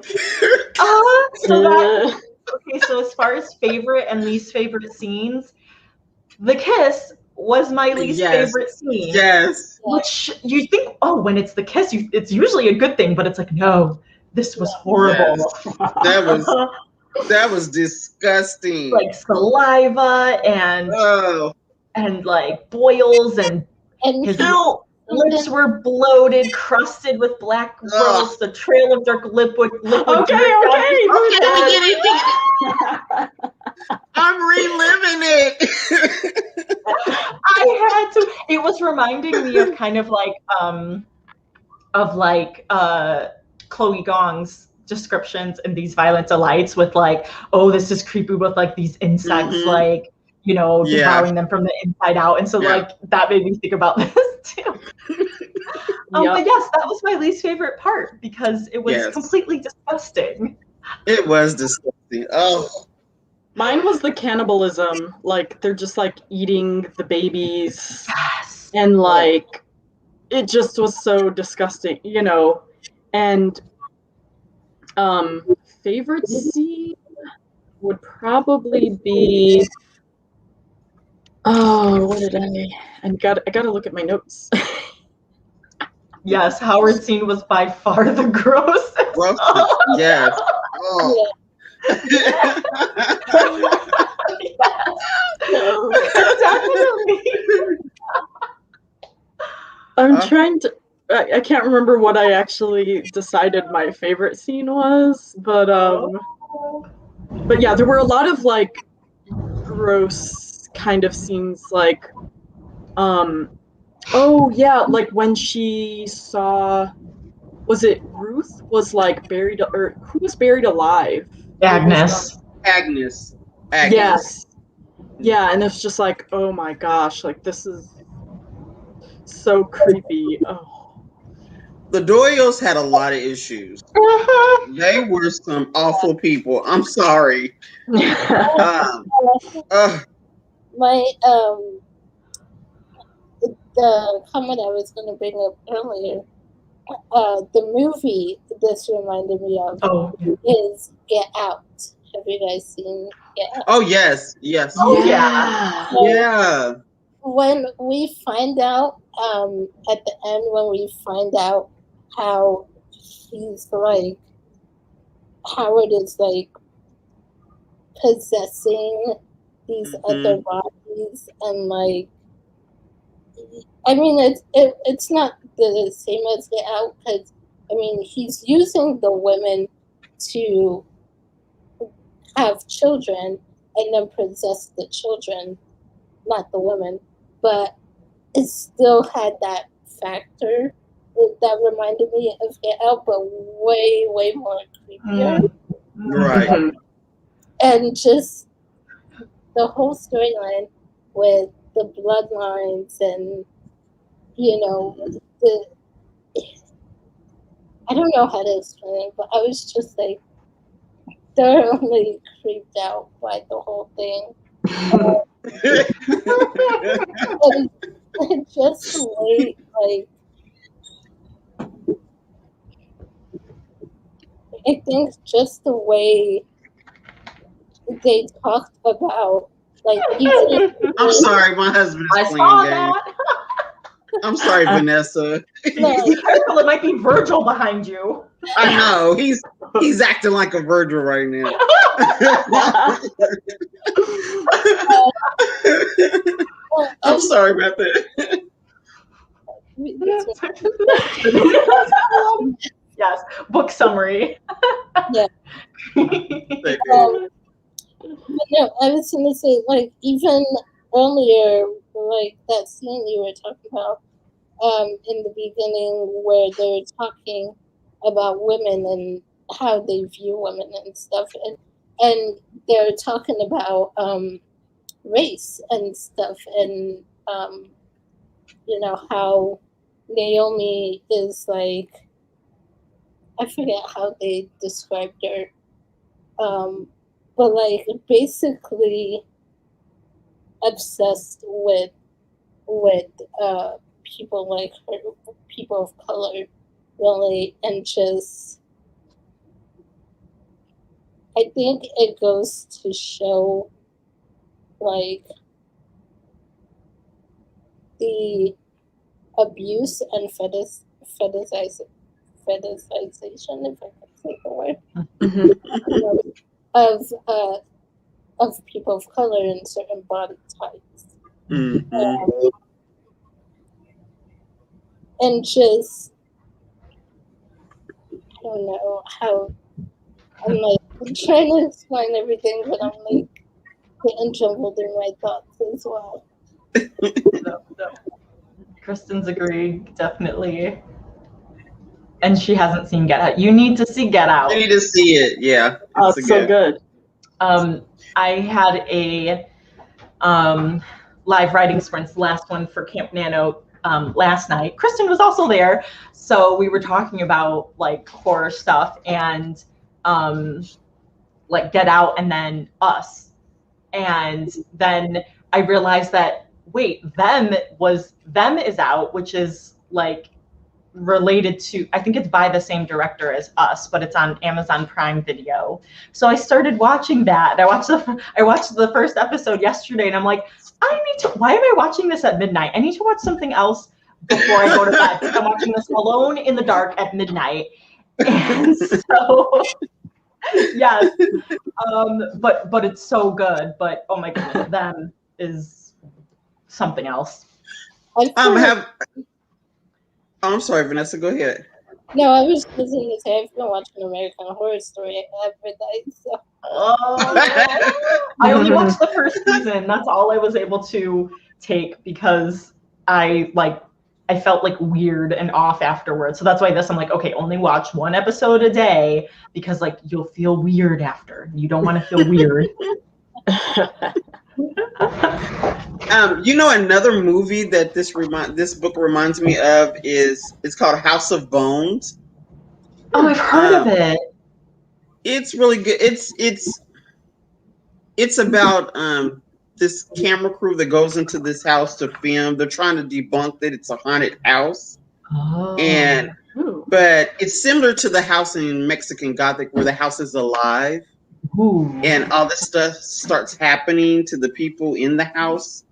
so as far as favorite and least favorite scenes, the kiss was my least favorite scene. Yes. Which you think, oh, when it's the kiss, it's usually a good thing, but it's like, no, this was horrible. Yes. That was disgusting. Saliva and boils, and his lips were bloated, crusted with black roast, the trail of dark liquid. Okay. I'm reliving it. I had to. It was reminding me of kind of Chloe Gong's descriptions in These Violent Delights with oh, this is creepy with these insects, devouring them from the inside out. And so that made me think about this too. But yes, that was my least favorite part because it was completely disgusting. It was disgusting. Oh. Mine was the cannibalism. They're just eating the babies. Yes. And it just was so disgusting, And favorite scene would probably be, what did I gotta look at my notes. Yes, Howard's scene was by far the grossest. Yes. Oh. Yes. Definitely. I'm trying to. I can't remember what I actually decided my favorite scene was, but yeah, there were a lot of gross kind of scenes, oh yeah, when she saw, was it Ruth was buried, or who was buried alive? Agnes. Yes. Yeah, and it's just oh my gosh, this is so creepy. Oh. The Doyles had a lot of issues. They were some awful people. I'm sorry. My the comment I was going to bring up earlier, the movie this reminded me of is Get Out. Have you guys seen Get Out? Oh yes. Oh yeah. Yeah. When we find out at the end, when we find out how he's Howard is possessing these other bodies movies, and like, I mean, it's not the same as Get Out, because I mean, he's using the women to have children and then possess the children, not the women, but it still had that factor that reminded me of Get Out, but way more creepier. Right. And just the whole storyline with the bloodlines and, you know, I don't know how to explain it, but I was just like thoroughly creeped out by the whole thing. And just the way, like, I think just the way they talked about, like, even I'm sorry, my husband is playing games. I'm sorry, Vanessa. No. Be careful, it might be Virgil behind you. I know he's acting like a Virgil right now. I'm sorry about that. Yes, book summary. Yeah. But no, I was going to say, like, even earlier, like that scene you were talking about in the beginning where they're talking about women and how they view women and stuff, and they're talking about race and stuff, and you know, how Naomi is like, I forget how they described her, but like basically obsessed with people like her, people of color, really, and just, I think it goes to show like the abuse and fetishization, if I can say the word, of people of color in certain body types. And just, I don't know how, I'm like, I'm trying to explain everything, but I'm like getting jumbled in my thoughts as well. No. Kristen's agreed, definitely. And she hasn't seen Get Out. You need to see Get Out. I need to see it. Yeah. Oh, it's so good. I had a live writing sprint, last one for Camp Nano last night. Kristen was also there, so we were talking about like horror stuff and like Get Out and then Us. And then I realized that, wait, Them is out, which is like related to, I think it's by the same director as Us, but it's on Amazon Prime Video. So I started watching that. I watched the first episode yesterday, and I'm like, why am I watching this at midnight? I need to watch something else before I go to bed, because I'm watching this alone in the dark at midnight. And so yes, but it's so good. But oh my goodness, Them is something else. I'm sorry, Vanessa. Go ahead. No, I was just going to say I've been watching American Horror Story every night. So. I only watched the first season. That's all I was able to take because I felt like weird and off afterwards. So that's why I'm like, okay, only watch one episode a day because like you'll feel weird after. You don't want to feel weird. You know, another movie that this book reminds me of it's called House of Bones. Oh, I've heard of it. It's really good. It's about this camera crew that goes into this house to film. They're trying to debunk that it's a haunted house. Oh. But it's similar to the house in Mexican Gothic where the house is alive. Ooh. And all this stuff starts happening to the people in the house.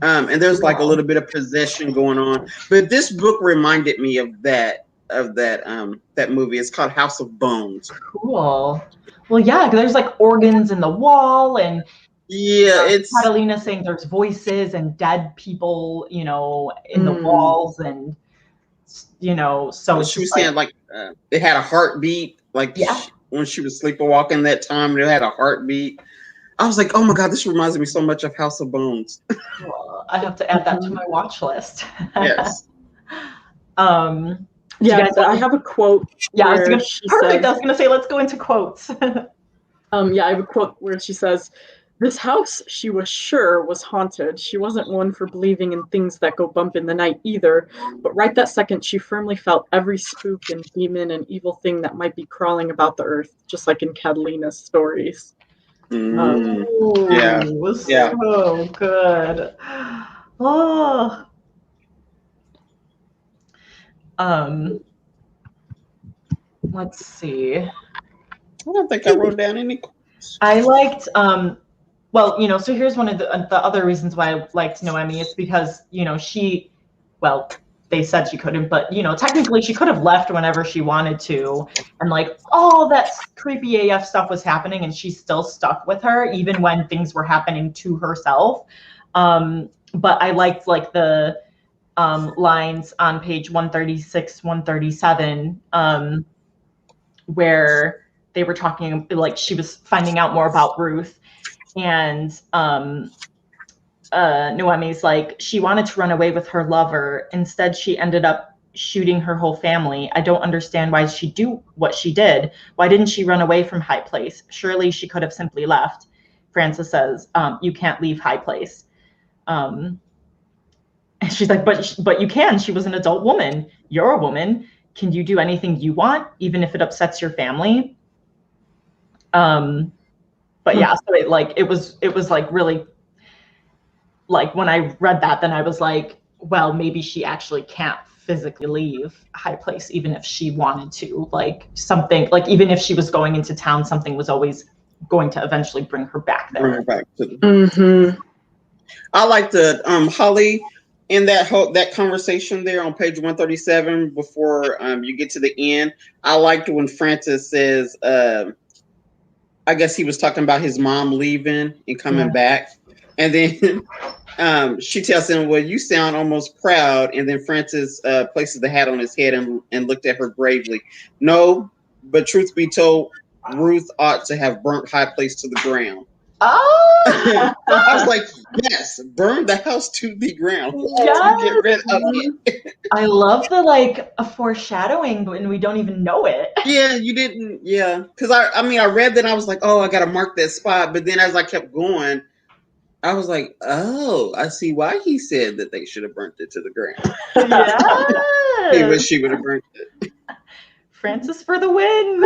And there's like a little bit of possession going on. But this book reminded me of that movie. It's called House of Bones. Cool. Well, yeah, there's like organs in the wall and Yeah, it's Catalina saying there's voices and dead people, you know, in the Mm. walls, and you know, so it's she was just saying like it had a heartbeat, like Yeah. when she was sleepwalking that time, it had a heartbeart. I was like, oh my god, this reminds me so much of House of Bones. Well, I have to add that to my watch list. Yes. Do you Yeah, guys I have a quote Yeah, I was where gonna she perfect. I says, was gonna say let's go into quotes. yeah, I have a quote where she says, "This house, she was sure, was haunted. She wasn't one for believing in things that go bump in the night either, but right that second she firmly felt every spook and demon and evil thing that might be crawling about the earth, just like in Catalina's stories." Yeah. Ooh, Yeah. so good. Oh. Let's see. I don't think I wrote down any quotes. I liked well, you know, so here's one of the other reasons why I liked Noemi is because, you know, well, they said she couldn't, but you know, technically she could have left whenever she wanted to, and like all that creepy AF stuff was happening and she still stuck with her even when things were happening to herself. But I liked like the lines on page 136, 137, where they were talking, like she was finding out more about Ruth, and Noemi's like, she wanted to run away with her lover. Instead, she ended up shooting her whole family. I don't understand why she'd do what she did. Why didn't she run away from High Place? Surely she could have simply left. Frances says, you can't leave High Place. And she's like, but you can. She was an adult woman. You're a woman. Can you do anything you want, even if it upsets your family? But yeah, so it was like really, like when I read that, then I was like, well, maybe she actually can't physically leave High Place, even if she wanted to. Like something, like even if she was going into town, something was always going to eventually bring her back there. Bring her back to the. I like the Holly in that conversation there on page 137 before you get to the end. I liked when Francis says, I guess he was talking about his mom leaving and coming back, and then she tells him, well, you sound almost proud. And then Francis places the hat on his head and looked at her gravely. No, but truth be told, Ruth ought to have burnt High Place to the ground. Oh! I was like, yes, burn the house to the ground. Yes. To get rid of it. I love the like a foreshadowing, but we don't even know it. Yeah, you didn't. Yeah, because I mean, I read that and I was like, oh, I got to mark that spot. But then as I kept going, I was like, oh, I see why he said that they should have burnt it to the ground. Yes. He wish she would have burnt it. Francis for the win.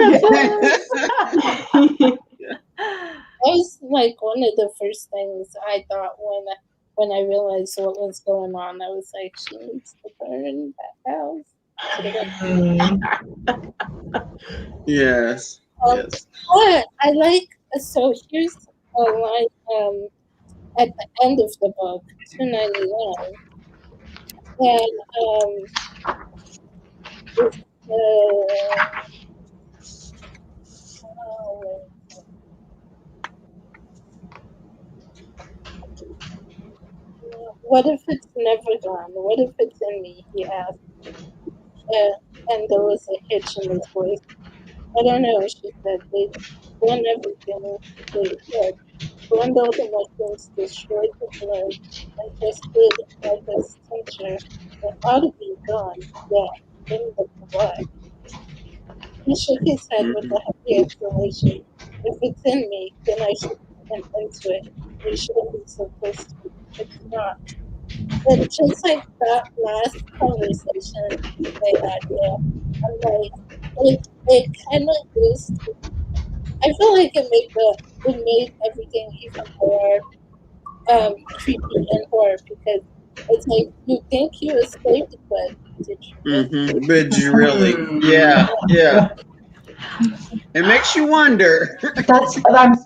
That was like one of the first things I thought when I realized what was going on. I was like, she needs to burn that house. Yes. Yes. But I like, so here's a line at the end of the book, 291. What if it's never gone? What if it's in me? He asked. And there was a hitch in his voice. I don't know, she said. They've done everything they could. Dwindled the mushrooms, destroyed the blood, and twisted like a tincture. It ought to be gone, yeah, in the blood. He shook his head with a heavy exclamation. If it's in me, then I should get into it. We shouldn't be so close to it. It's not. And just like that last conversation they had there, I'm like, it kind of is. I feel like it made everything even more creepy and horror, because it's like you think you escaped, but did you? But you really? Yeah. It makes you wonder.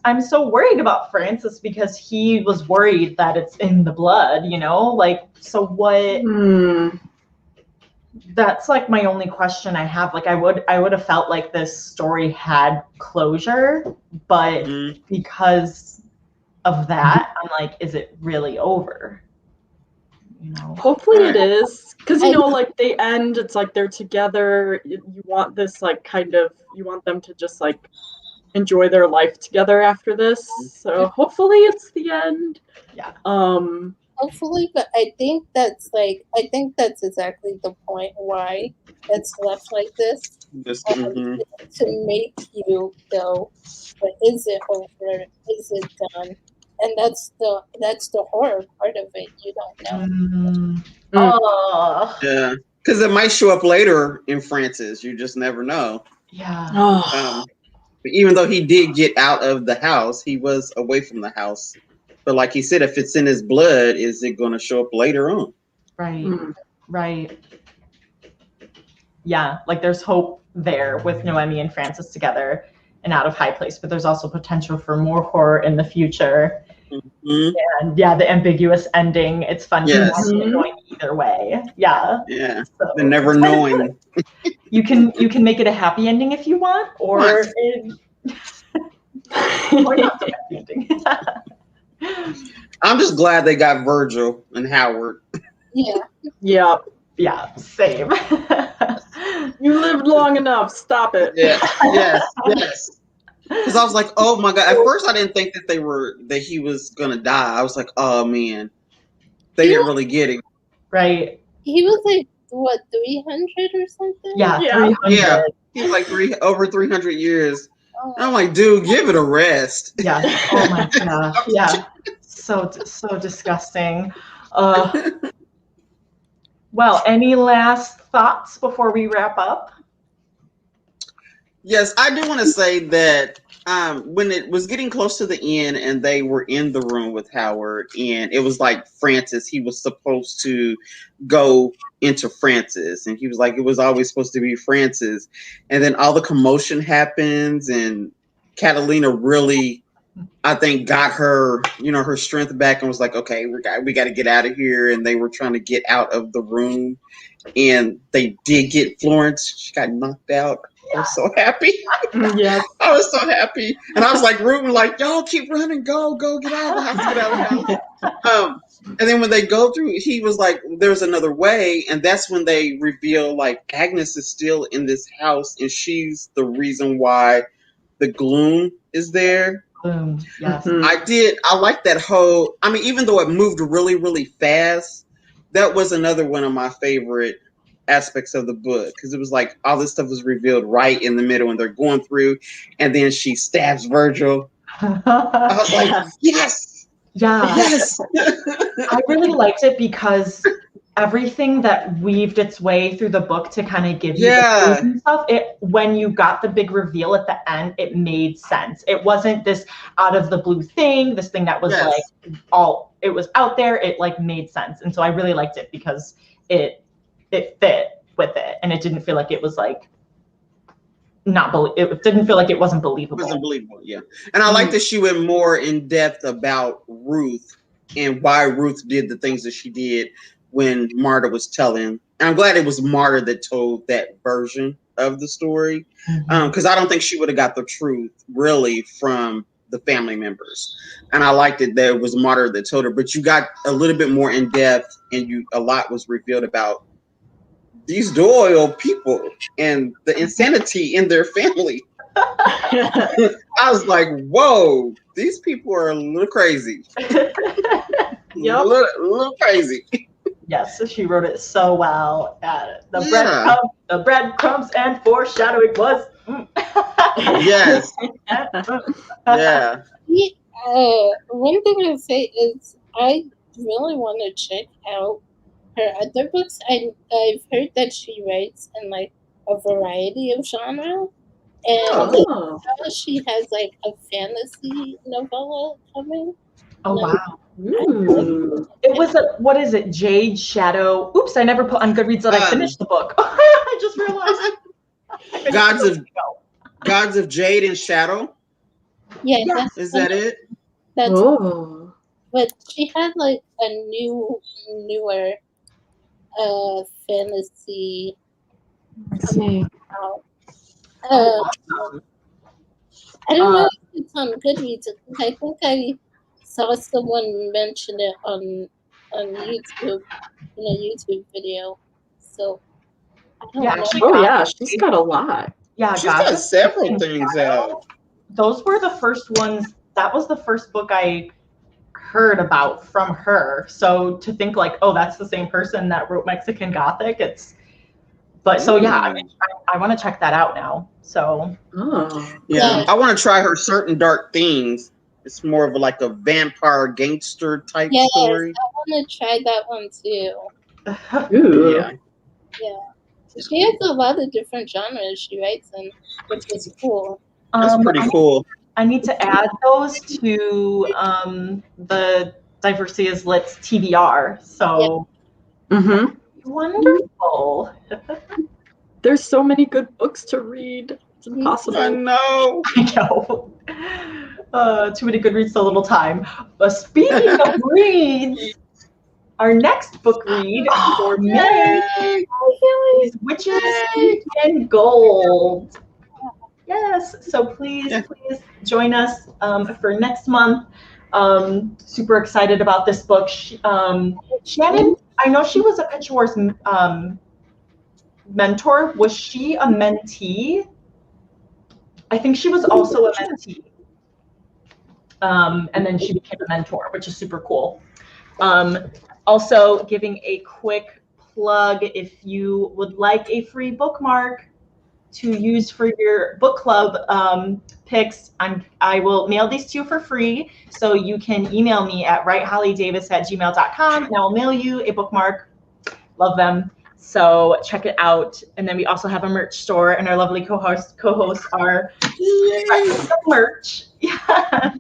I'm so worried about Francis because he was worried that it's in the blood, you know? Like, so what? That's like my only question I have. Like, I would have felt like this story had closure, but because of that, I'm like, is it really over? You know? Hopefully it is, because you know, like they end. It's like they're together. You want this, like, kind of. You want them to just like enjoy their life together after this. So hopefully it's the end. Yeah. Hopefully, but I think that's exactly the point why it's left like this. To make you go, but is it over? Is it done? And that's the horror part of it. You don't know. Oh. Yeah, because it might show up later in Francis. You just never know. Yeah. But even though he did get out of the house, he was away from the house. But like he said, if it's in his blood, is it going to show up later on? Right. Right. Yeah, like there's hope there with Noemi and Francis together and out of High Place, but there's also potential for more horror in the future. And yeah, the ambiguous ending. It's fun to imagine it going either way. Yeah. Yeah. So, the never knowing. You can make it a happy ending if you want, or or not a happy ending. I'm just glad they got Virgil and Howard. Yeah. Yeah, same. You lived long enough. Stop it. Yeah. Yes. Because I was like, oh my God. At first I didn't think that he was gonna die. I was like, oh man. They didn't really get him. Right. He was like, what, 300 or something? Yeah, 300. Yeah. He's like over 300 years. And I'm like, dude, give it a rest. Yeah. Oh my gosh. Yeah. So disgusting. Well, any last thoughts before we wrap up? Yes, I do want to say that when it was getting close to the end and they were in the room with Howard, and it was like Francis, he was supposed to go into Francis, and he was like, it was always supposed to be Francis. And then all the commotion happens, and Catalina really, I think, got her, her strength back and was like, okay, we got to get out of here. And they were trying to get out of the room, and they did get Florence. She got knocked out. I was so happy. Yes. I was so happy. And I was like rooting, like, y'all keep running, go, get out of the house, get out of the house. And then when they go through, he was like, there's another way. And that's when they reveal, like, Agnes is still in this house, and she's the reason why the gloom is there. Yes. I like that whole, even though it moved really, really fast, that was another one of my favorite aspects of the book, because it was like all this stuff was revealed right in the middle when they're going through, and then she stabs Virgil. I was like, yes. Yeah. Yes. I really liked it because everything that weaved its way through the book to kind of give you the clues and stuff, when you got the big reveal at the end, it made sense. It wasn't this out of the blue thing, this thing that was like it was out there. It like made sense. And so I really liked it because it fit with it, and it didn't feel like it was like it didn't feel like it wasn't believable. It wasn't believable, yeah. And I like that she went more in depth about Ruth and why Ruth did the things that she did when Marta was telling. And I'm glad it was Marta that told that version of the story, because I don't think she would have got the truth really from the family members. And I liked it that it was Marta that told her, but you got a little bit more in depth, and a lot was revealed about these Doyle people and the insanity in their family. I was like, whoa, these people are a little crazy. A little crazy. Yes, so she wrote it so well. The breadcrumbs and foreshadowing was. Yes. Yeah. One thing I'll say is I really want to check out her other books. I've heard that she writes in like a variety of genre, and now she has like a fantasy novella coming. Oh wow! It was what is it? Jade Shadow. Oops, I never put on Goodreads that I finished the book. I just realized. Gods of Jade and Shadow. Yeah, is that it? That's. But she had like a newer fantasy. Let's see. I don't know if it's on Goodreads. I think I saw someone mention it on YouTube in a YouTube video. So I don't Yeah, know. actually, Oh Gothic, yeah, she's got a lot. yeah, She's got Gothic several and things Style, out. those were the first ones. That was the first book I heard about from her. So to think like, oh, that's the same person that wrote Mexican Gothic. But so yeah, I mean, I want to check that out now. So Oh, Yeah, Yeah. I want to try her Certain Dark Things. It's more of like a vampire gangster type Yes, story. I want to try that one too. ooh. Yeah. Yeah. She has a lot of different genres she writes in, which is cool. That's pretty cool. I need to add those to the Diversity is Lit's TBR. So Mm-hmm. wonderful. There's so many good books to read. It's impossible. I know. I know. Too many good reads, so little time. But speaking of reads, our next book read for May is Witches and Gold. Yes, so please join us for next month. Super excited about this book. Shannon, I know she was a Pitch Wars mentor. Was she a mentee? I think she was also a mentee. And then she became a mentor, which is super cool. Also, giving a quick plug, if you would like a free bookmark to use for your book club picks, I will mail these to you for free. So you can email me at WriteHollyDavis@gmail.com, and I'll mail you a bookmark. Love them. So check it out. And then we also have a merch store, and our lovely co-hosts are merch. Yeah.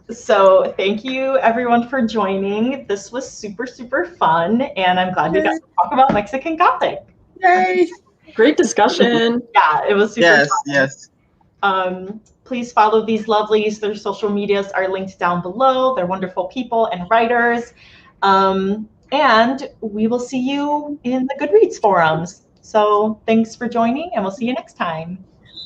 So thank you everyone for joining. This was super, super fun, and I'm glad we got to talk about Mexican Gothic. Yay! Great discussion. Yeah, it was super fun. Yes. Please follow these lovelies. Their social medias are linked down below. They're wonderful people and writers. And we will see you in the Goodreads forums. So thanks for joining, and we'll see you next time.